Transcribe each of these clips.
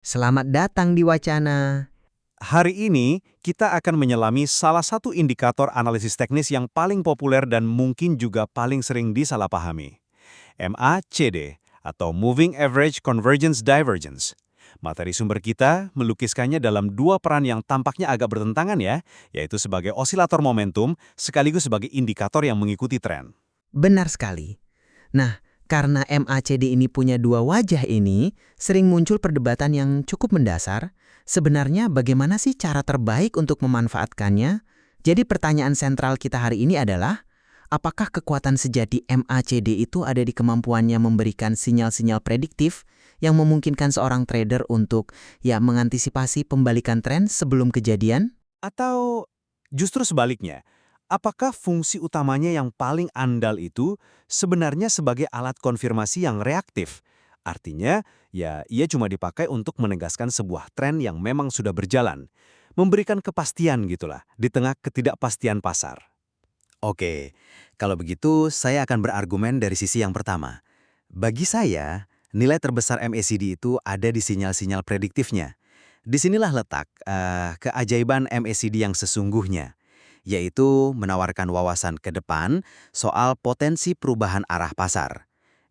Selamat datang di Wacana. Hari ini, kita akan menyelami salah satu indikator analisis teknis yang paling populer dan mungkin juga paling sering disalahpahami. MACD, atau Moving Average Convergence Divergence. Materi sumber kita melukiskannya dalam dua peran yang tampaknya agak bertentangan ya, yaitu sebagai osilator momentum sekaligus sebagai indikator yang mengikuti tren. Benar sekali. Nah, karena MACD ini punya dua wajah ini, sering muncul perdebatan yang cukup mendasar. Sebenarnya bagaimana sih cara terbaik untuk memanfaatkannya? Jadi pertanyaan sentral kita hari ini adalah, apakah kekuatan sejati MACD itu ada di kemampuannya memberikan sinyal-sinyal prediktif yang memungkinkan seorang trader untuk mengantisipasi pembalikan tren sebelum kejadian? Atau justru sebaliknya, apakah fungsi utamanya yang paling andal itu sebenarnya sebagai alat konfirmasi yang reaktif? Artinya, ya ia cuma dipakai untuk menegaskan sebuah tren yang memang sudah berjalan. Memberikan kepastian gitulah, di tengah ketidakpastian pasar. Oke, kalau begitu saya akan berargumen dari sisi yang pertama. Bagi saya, nilai terbesar MACD itu ada di sinyal-sinyal prediktifnya. Disinilah letak keajaiban MACD yang sesungguhnya, yaitu menawarkan wawasan ke depan soal potensi perubahan arah pasar.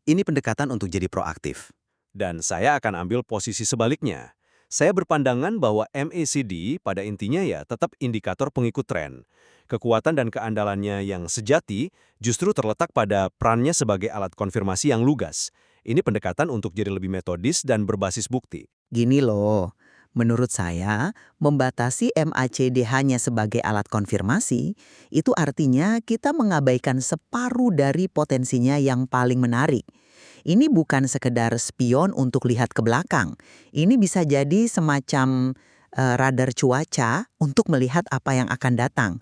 Ini pendekatan untuk jadi proaktif. Dan saya akan ambil posisi sebaliknya. Saya berpandangan bahwa MACD pada intinya ya tetap indikator pengikut tren. Kekuatan dan keandalannya yang sejati justru terletak pada perannya sebagai alat konfirmasi yang lugas. Ini pendekatan untuk jadi lebih metodis dan berbasis bukti. Gini loh, menurut saya, membatasi MACD hanya sebagai alat konfirmasi, itu artinya kita mengabaikan separuh dari potensinya yang paling menarik. Ini bukan sekedar spion untuk lihat ke belakang. Ini bisa jadi semacam radar cuaca untuk melihat apa yang akan datang.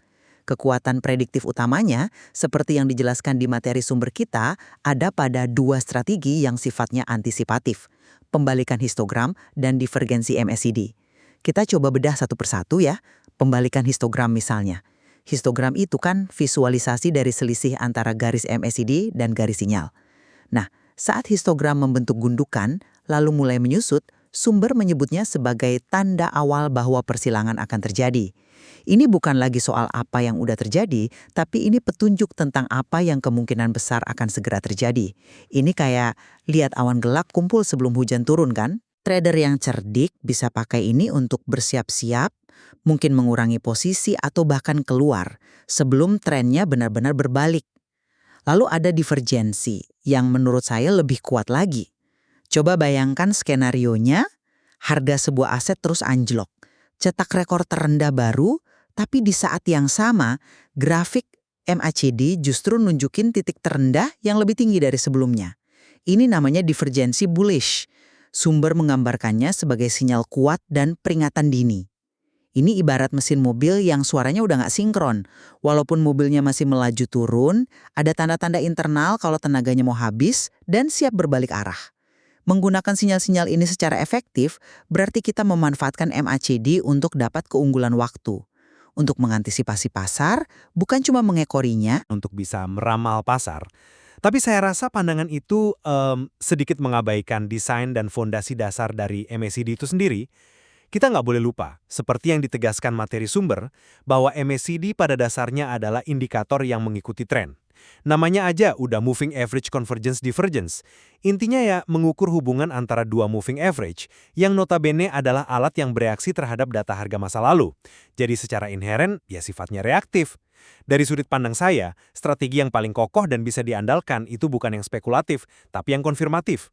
Kekuatan prediktif utamanya, seperti yang dijelaskan di materi sumber kita, ada pada dua strategi yang sifatnya antisipatif, pembalikan histogram dan divergensi MACD. Kita coba bedah satu persatu ya, pembalikan histogram misalnya. Histogram itu kan visualisasi dari selisih antara garis MACD dan garis sinyal. Nah, saat histogram membentuk gundukan, lalu mulai menyusut, sumber menyebutnya sebagai tanda awal bahwa persilangan akan terjadi. Ini bukan lagi soal apa yang udah terjadi, tapi ini petunjuk tentang apa yang kemungkinan besar akan segera terjadi. Ini kayak lihat awan gelap kumpul sebelum hujan turun kan? Trader yang cerdik bisa pakai ini untuk bersiap-siap, mungkin mengurangi posisi atau bahkan keluar sebelum trennya benar-benar berbalik. Lalu ada divergensi yang menurut saya lebih kuat lagi. Coba bayangkan skenarionya, harga sebuah aset terus anjlok, cetak rekor terendah baru, tapi di saat yang sama, grafik MACD justru nunjukin titik terendah yang lebih tinggi dari sebelumnya. Ini namanya divergensi bullish. Sumber menggambarkannya sebagai sinyal kuat dan peringatan dini. Ini ibarat mesin mobil yang suaranya udah nggak sinkron. Walaupun mobilnya masih melaju turun, ada tanda-tanda internal kalau tenaganya mau habis dan siap berbalik arah. Menggunakan sinyal-sinyal ini secara efektif, berarti kita memanfaatkan MACD untuk dapat keunggulan waktu. Untuk mengantisipasi pasar, bukan cuma mengekorinya. Untuk bisa meramal pasar. Tapi saya rasa pandangan itu sedikit mengabaikan desain dan fondasi dasar dari MACD itu sendiri. Kita nggak boleh lupa, seperti yang ditegaskan materi sumber, bahwa MACD pada dasarnya adalah indikator yang mengikuti tren. Namanya aja udah Moving Average Convergence Divergence. Intinya ya mengukur hubungan antara dua moving average, yang notabene adalah alat yang bereaksi terhadap data harga masa lalu. Jadi secara inheren, ya sifatnya reaktif. Dari sudut pandang saya, strategi yang paling kokoh dan bisa diandalkan itu bukan yang spekulatif, tapi yang konfirmatif.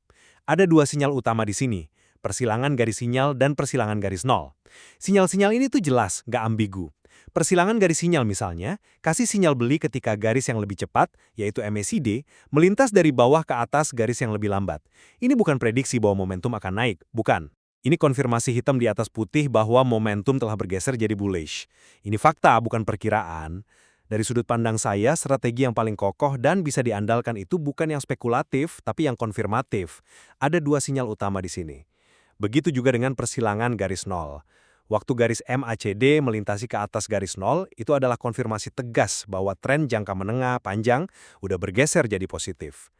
Ada dua sinyal utama di sini, persilangan garis sinyal dan persilangan garis nol. Sinyal-sinyal ini tuh jelas, nggak ambigu. Persilangan garis sinyal misalnya, kasih sinyal beli ketika garis yang lebih cepat, yaitu MACD, melintas dari bawah ke atas garis yang lebih lambat. Ini bukan prediksi bahwa momentum akan naik, bukan. Ini konfirmasi hitam di atas putih bahwa momentum telah bergeser jadi bullish. Ini fakta, bukan perkiraan. Dari sudut pandang saya, strategi yang paling kokoh dan bisa diandalkan itu bukan yang spekulatif, tapi yang konfirmatif. Ada dua sinyal utama di sini. Begitu juga dengan persilangan garis nol. Waktu garis MACD melintasi ke atas garis nol, itu adalah konfirmasi tegas bahwa tren jangka menengah panjang udah bergeser jadi positif.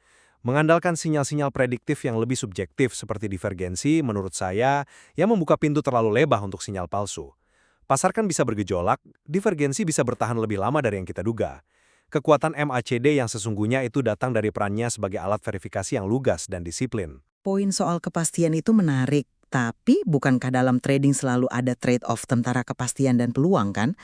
Mengandalkan sinyal-sinyal prediktif yang lebih subjektif seperti divergensi, menurut saya, yang membuka pintu terlalu lebar untuk sinyal palsu. Pasar kan bisa bergejolak, divergensi bisa bertahan lebih lama dari yang kita duga. Kekuatan MACD yang sesungguhnya itu datang dari perannya sebagai alat verifikasi yang lugas dan disiplin. Poin soal kepastian itu menarik, tapi bukankah dalam trading selalu ada trade-off antara kepastian dan peluang kan?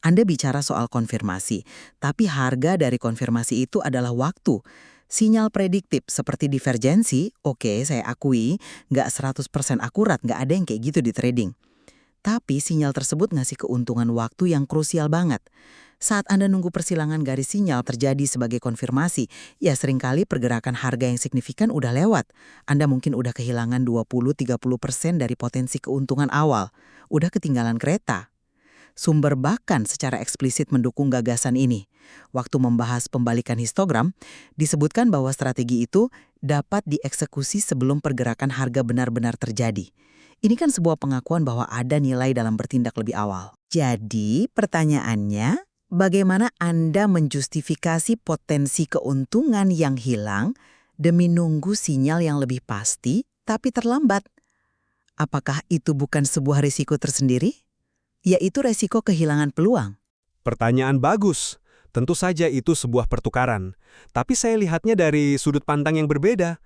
Anda bicara soal konfirmasi, tapi harga dari konfirmasi itu adalah waktu. Sinyal prediktif seperti divergensi, oke saya akui, nggak 100% akurat, nggak ada yang kayak gitu di trading. Tapi sinyal tersebut ngasih keuntungan waktu yang krusial banget. Saat Anda nunggu persilangan garis sinyal terjadi sebagai konfirmasi, ya seringkali pergerakan harga yang signifikan udah lewat. Anda mungkin udah kehilangan 20-30% dari potensi keuntungan awal. Udah ketinggalan kereta. Sumber bahkan secara eksplisit mendukung gagasan ini. Waktu membahas pembalikan histogram, disebutkan bahwa strategi itu dapat dieksekusi sebelum pergerakan harga benar-benar terjadi. Ini kan sebuah pengakuan bahwa ada nilai dalam bertindak lebih awal. Jadi, pertanyaannya, bagaimana Anda menjustifikasi potensi keuntungan yang hilang demi nunggu sinyal yang lebih pasti tapi terlambat? Apakah itu bukan sebuah risiko tersendiri? Yaitu resiko kehilangan peluang. Pertanyaan bagus. Tentu saja itu sebuah pertukaran. Tapi saya lihatnya dari sudut pandang yang berbeda.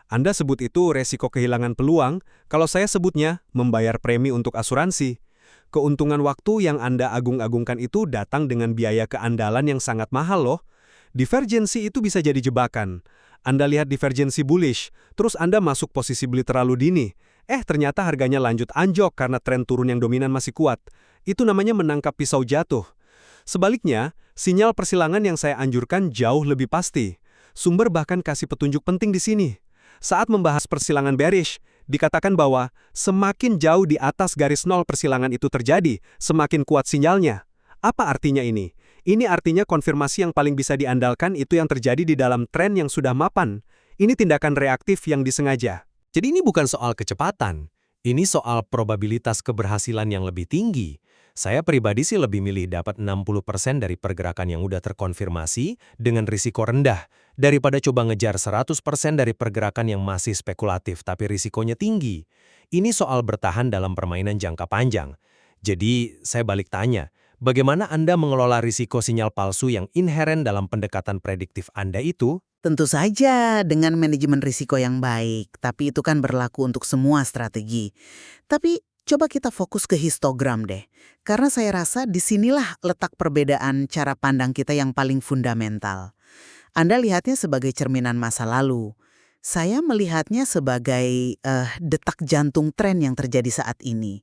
Anda sebut itu resiko kehilangan peluang, kalau saya sebutnya membayar premi untuk asuransi. Keuntungan waktu yang Anda agung-agungkan itu datang dengan biaya keandalan yang sangat mahal loh. Divergensi itu bisa jadi jebakan. Anda lihat divergensi bullish, terus Anda masuk posisi beli terlalu dini. Ternyata harganya lanjut anjok karena tren turun yang dominan masih kuat. Itu namanya menangkap pisau jatuh. Sebaliknya, sinyal persilangan yang saya anjurkan jauh lebih pasti. Sumber bahkan kasih petunjuk penting di sini. Saat membahas persilangan bearish, dikatakan bahwa semakin jauh di atas garis nol persilangan itu terjadi, semakin kuat sinyalnya. Apa artinya ini? Ini artinya konfirmasi yang paling bisa diandalkan itu yang terjadi di dalam tren yang sudah mapan. Ini tindakan reaktif yang disengaja. Jadi ini bukan soal kecepatan, ini soal probabilitas keberhasilan yang lebih tinggi. Saya pribadi sih lebih milih dapat 60% dari pergerakan yang udah terkonfirmasi dengan risiko rendah, daripada coba ngejar 100% dari pergerakan yang masih spekulatif tapi risikonya tinggi. Ini soal bertahan dalam permainan jangka panjang. Jadi saya balik tanya, bagaimana Anda mengelola risiko sinyal palsu yang inheren dalam pendekatan prediktif Anda itu? Tentu saja dengan manajemen risiko yang baik, tapi itu kan berlaku untuk semua strategi. Tapi coba kita fokus ke histogram deh, karena saya rasa disinilah letak perbedaan cara pandang kita yang paling fundamental. Anda lihatnya sebagai cerminan masa lalu. Saya melihatnya sebagai detak jantung tren yang terjadi saat ini.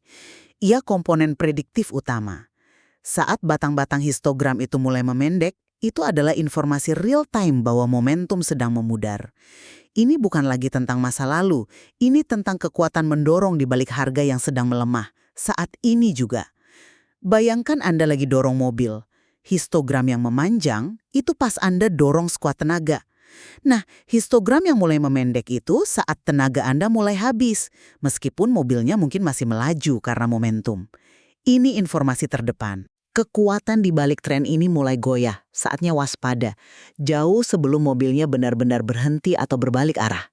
Ia komponen prediktif utama. Saat batang-batang histogram itu mulai memendek, itu adalah informasi real time bahwa momentum sedang memudar. Ini bukan lagi tentang masa lalu, ini tentang kekuatan mendorong di balik harga yang sedang melemah. Saat ini juga. Bayangkan Anda lagi dorong mobil. Histogram yang memanjang, itu pas Anda dorong sekuat tenaga. Nah, histogram yang mulai memendek itu saat tenaga Anda mulai habis, meskipun mobilnya mungkin masih melaju karena momentum. Ini informasi terdepan. Kekuatan di balik tren ini mulai goyah, saatnya waspada, jauh sebelum mobilnya benar-benar berhenti atau berbalik arah.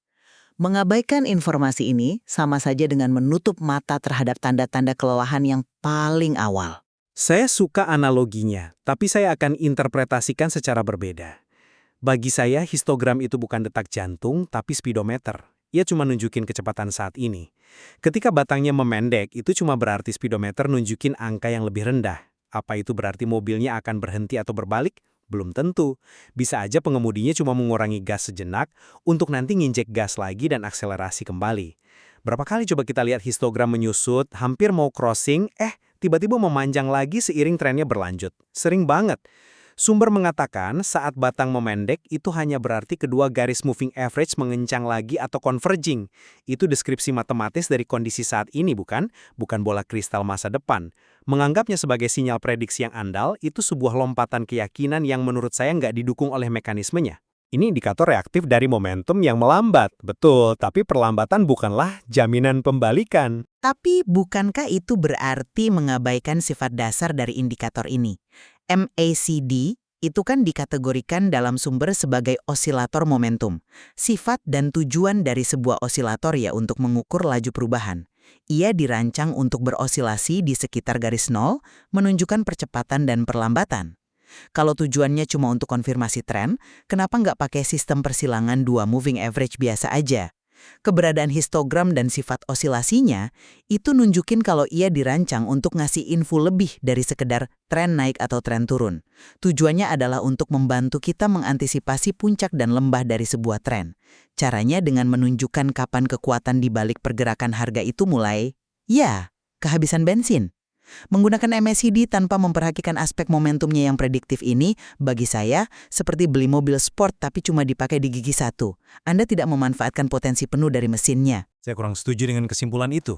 Mengabaikan informasi ini sama saja dengan menutup mata terhadap tanda-tanda kelelahan yang paling awal. Saya suka analoginya, tapi saya akan interpretasikan secara berbeda. Bagi saya, histogram itu bukan detak jantung, tapi speedometer. Ia cuma nunjukin kecepatan saat ini. Ketika batangnya memendek, itu cuma berarti speedometer nunjukin angka yang lebih rendah. Apa itu berarti mobilnya akan berhenti atau berbalik? Belum tentu. Bisa aja pengemudinya cuma mengurangi gas sejenak untuk nanti nginjek gas lagi dan akselerasi kembali. Berapa kali coba kita lihat histogram menyusut, hampir mau crossing, tiba-tiba memanjang lagi seiring trennya berlanjut. Sering banget. Sumber mengatakan saat batang memendek itu hanya berarti kedua garis moving average mengencang lagi atau converging. Itu deskripsi matematis dari kondisi saat ini bukan? Bukan bola kristal masa depan. Menganggapnya sebagai sinyal prediksi yang andal itu sebuah lompatan keyakinan yang menurut saya nggak didukung oleh mekanismenya. Ini indikator reaktif dari momentum yang melambat. Betul, tapi perlambatan bukanlah jaminan pembalikan. Tapi bukankah itu berarti mengabaikan sifat dasar dari indikator ini? MACD itu kan dikategorikan dalam sumber sebagai osilator momentum. Sifat dan tujuan dari sebuah osilator ya untuk mengukur laju perubahan. Ia dirancang untuk berosilasi di sekitar garis nol, menunjukkan percepatan dan perlambatan. Kalau tujuannya cuma untuk konfirmasi tren, kenapa nggak pakai sistem persilangan 2 moving average biasa aja? Keberadaan histogram dan sifat osilasinya itu nunjukin kalau ia dirancang untuk ngasih info lebih dari sekedar tren naik atau tren turun. Tujuannya adalah untuk membantu kita mengantisipasi puncak dan lembah dari sebuah tren. Caranya dengan menunjukkan kapan kekuatan di balik pergerakan harga itu mulai, ya, kehabisan bensin. Menggunakan MACD tanpa memperhatikan aspek momentumnya yang prediktif ini, bagi saya, seperti beli mobil sport tapi cuma dipakai di gigi satu. Anda tidak memanfaatkan potensi penuh dari mesinnya. Saya kurang setuju dengan kesimpulan itu.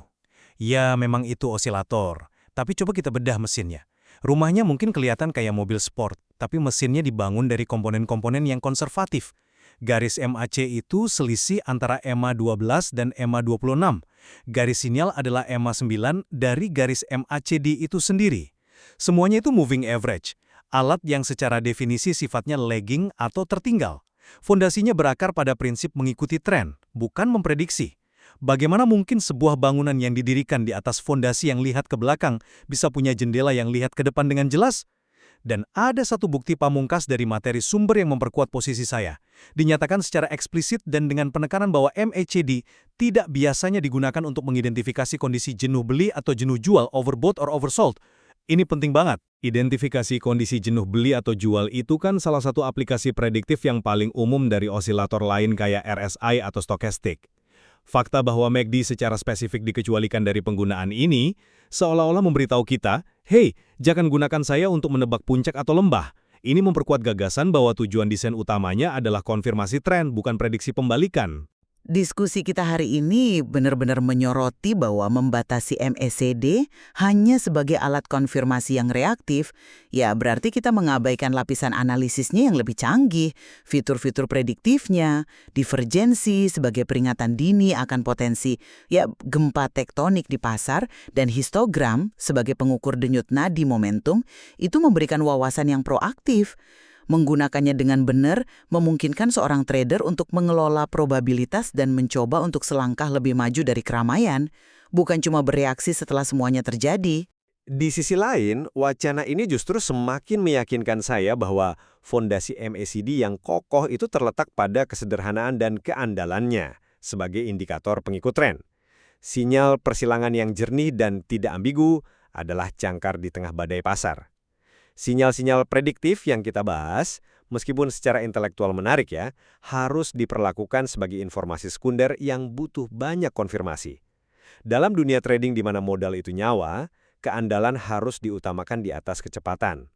Ya, memang itu osilator. Tapi coba kita bedah mesinnya. Rumahnya mungkin kelihatan kayak mobil sport, tapi mesinnya dibangun dari komponen-komponen yang konservatif. Garis MAC itu selisih antara EMA 12 dan EMA 26. Garis sinyal adalah EMA 9 dari garis MACD itu sendiri. Semuanya itu moving average, alat yang secara definisi sifatnya lagging atau tertinggal. Fondasinya berakar pada prinsip mengikuti tren, bukan memprediksi. Bagaimana mungkin sebuah bangunan yang didirikan di atas fondasi yang lihat ke belakang bisa punya jendela yang lihat ke depan dengan jelas? Dan ada satu bukti pamungkas dari materi sumber yang memperkuat posisi saya. Dinyatakan secara eksplisit dan dengan penekanan bahwa MACD tidak biasanya digunakan untuk mengidentifikasi kondisi jenuh beli atau jenuh jual, overbought or oversold. Ini penting banget. Identifikasi kondisi jenuh beli atau jual itu kan salah satu aplikasi prediktif yang paling umum dari osilator lain kayak RSI atau stokastik. Fakta bahwa MACD secara spesifik dikecualikan dari penggunaan ini, seolah-olah memberitahu kita, hey, jangan gunakan saya untuk menebak puncak atau lembah. Ini memperkuat gagasan bahwa tujuan desain utamanya adalah konfirmasi tren, bukan prediksi pembalikan. Diskusi kita hari ini benar-benar menyoroti bahwa membatasi MACD hanya sebagai alat konfirmasi yang reaktif, ya berarti kita mengabaikan lapisan analisisnya yang lebih canggih, fitur-fitur prediktifnya, divergensi sebagai peringatan dini akan potensi ya gempa tektonik di pasar, dan histogram sebagai pengukur denyut nadi momentum, itu memberikan wawasan yang proaktif. Menggunakannya dengan benar memungkinkan seorang trader untuk mengelola probabilitas dan mencoba untuk selangkah lebih maju dari keramaian, bukan cuma bereaksi setelah semuanya terjadi. Di sisi lain, wacana ini justru semakin meyakinkan saya bahwa fondasi MACD yang kokoh itu terletak pada kesederhanaan dan keandalannya sebagai indikator pengikut tren. Sinyal persilangan yang jernih dan tidak ambigu adalah jangkar di tengah badai pasar. Sinyal-sinyal prediktif yang kita bahas, meskipun secara intelektual menarik ya, harus diperlakukan sebagai informasi sekunder yang butuh banyak konfirmasi. Dalam dunia trading di mana modal itu nyawa, keandalan harus diutamakan di atas kecepatan.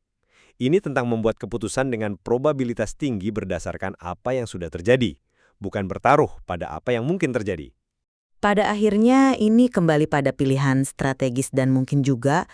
Ini tentang membuat keputusan dengan probabilitas tinggi berdasarkan apa yang sudah terjadi, bukan bertaruh pada apa yang mungkin terjadi. Pada akhirnya ini kembali pada pilihan strategis dan mungkin juga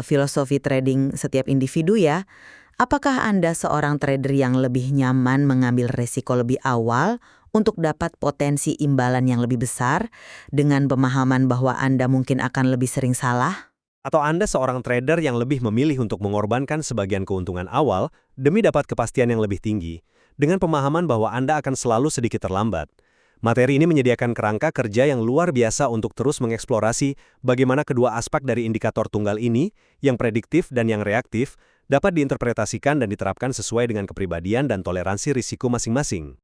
filosofi trading setiap individu ya. Apakah Anda seorang trader yang lebih nyaman mengambil resiko lebih awal untuk dapat potensi imbalan yang lebih besar dengan pemahaman bahwa Anda mungkin akan lebih sering salah? Atau Anda seorang trader yang lebih memilih untuk mengorbankan sebagian keuntungan awal demi dapat kepastian yang lebih tinggi, dengan pemahaman bahwa Anda akan selalu sedikit terlambat? Materi ini menyediakan kerangka kerja yang luar biasa untuk terus mengeksplorasi bagaimana kedua aspek dari indikator tunggal ini, yang prediktif dan yang reaktif, dapat diinterpretasikan dan diterapkan sesuai dengan kepribadian dan toleransi risiko masing-masing.